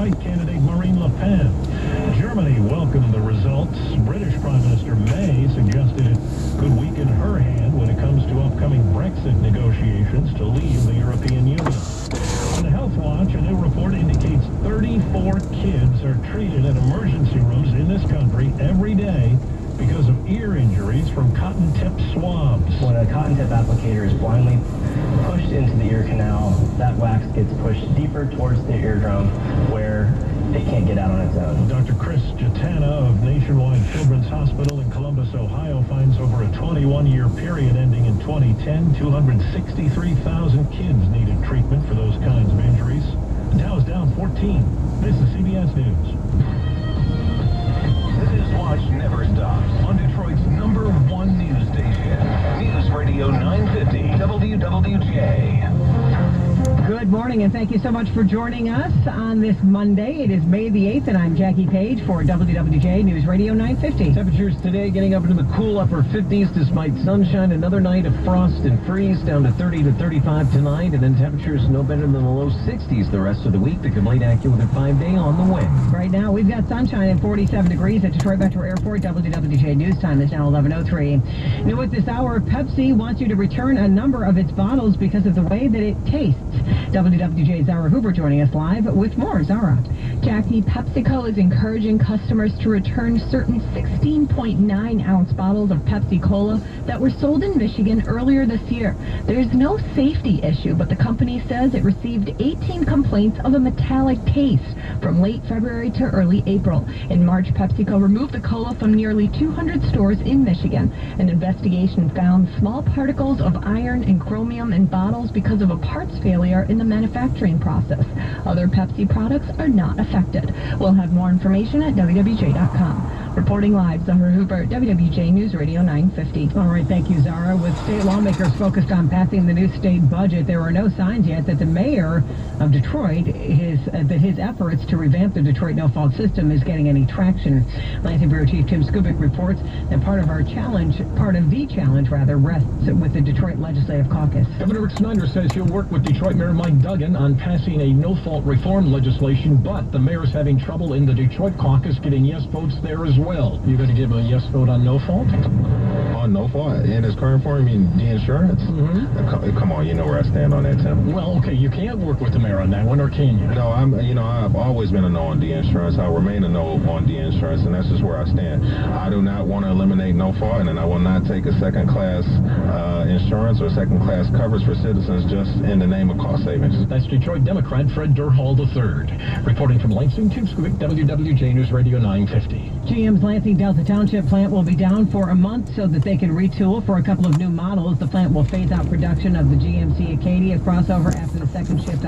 Detroit candidate Marine Le Pen. Germany welcomed the results. British Prime Minister May suggested it could weaken her hand when it comes to upcoming Brexit negotiations to leave the European Union. On the Health Watch, a new report indicates 34 kids are treated in emergency rooms in this country every day because of ear injuries from cotton tip swabs. When a cotton tip applicator is blindly pushed into the ear canal, that wax gets pushed deeper towards the eardrum where it can't get out on its own. Dr. Chris Jatana of Nationwide Children's Hospital in Columbus, Ohio, finds over a 21-year period ending in 2010, 263,000 kids needed treatment for those kinds of injuries. The Dow is down 14. This is CBS News. The News Watch never stops on Detroit's #1 news station. News Radio 950 WWJ. Good morning, and thank you so much for joining us on this Monday. It is May the 8th, and I'm Jackie Page for WWJ News Radio 950. Temperatures today getting up into the cool upper 50s despite sunshine. Another night of frost and freeze, down to 30 to 35 tonight, and then temperatures no better than the low 60s the rest of the week. The complete AccuWeather 5-day on the way. Right now, we've got sunshine and 47 degrees at Detroit Metro Airport. WWJ News Time is now 11:03. New at this hour, Pepsi wants you to return a number of its bottles because of the way that it tastes. WWJ's Zara Hoover joining us live with more. Zara. Jackie, PepsiCo is encouraging customers to return certain 16.9-ounce bottles of Pepsi Cola that were sold in Michigan earlier this year. There's no safety issue, but the company says it received 18 complaints of a metallic taste from late February to early April. In March, PepsiCo removed the cola from nearly 200 stores in Michigan. An investigation found small particles of iron and chromium in bottles because of a parts failure in the manufacturing process. Other Pepsi products are not affected. We'll have more information at WWJ.com. Reporting live, Zara Hoover, WWJ News Radio 950. All right, thank you, Zara. With state lawmakers focused on passing the new state budget, there are no signs yet that the mayor of Detroit, his efforts to revamp the Detroit no-fault system is getting any traction. Lansing Bureau Chief Tim Skubic reports that part of the challenge rests with the Detroit Legislative Caucus. Governor Rick Snyder says he'll work with Detroit Mayor Mike Duggan on passing a no-fault reform legislation, but the mayor's having trouble in the Detroit caucus getting yes votes there as well. You going to give a yes vote on no-fault? On no-fault? In its current form, you mean the insurance? Mm-hmm. Come on, you know where I stand on that, Tim. Well, okay, you can't work with the mayor on that one, or can you? No, I've always been a no on de-insurance. I'll remain a no on de-insurance, and that's just where I stand. I do not want to eliminate no-fault, and I will not take a second-class insurance or second-class coverage for citizens just in the name of cost savings. That's Detroit Democrat Fred Durhall III. Reporting from Lansing, Tim Skubic, WWJ News Radio 950. GM's Lansing Delta Township plant will be down for a month so that they can retool for a couple of new models. The plant will phase out production of the GMC Acadia crossover after the second shift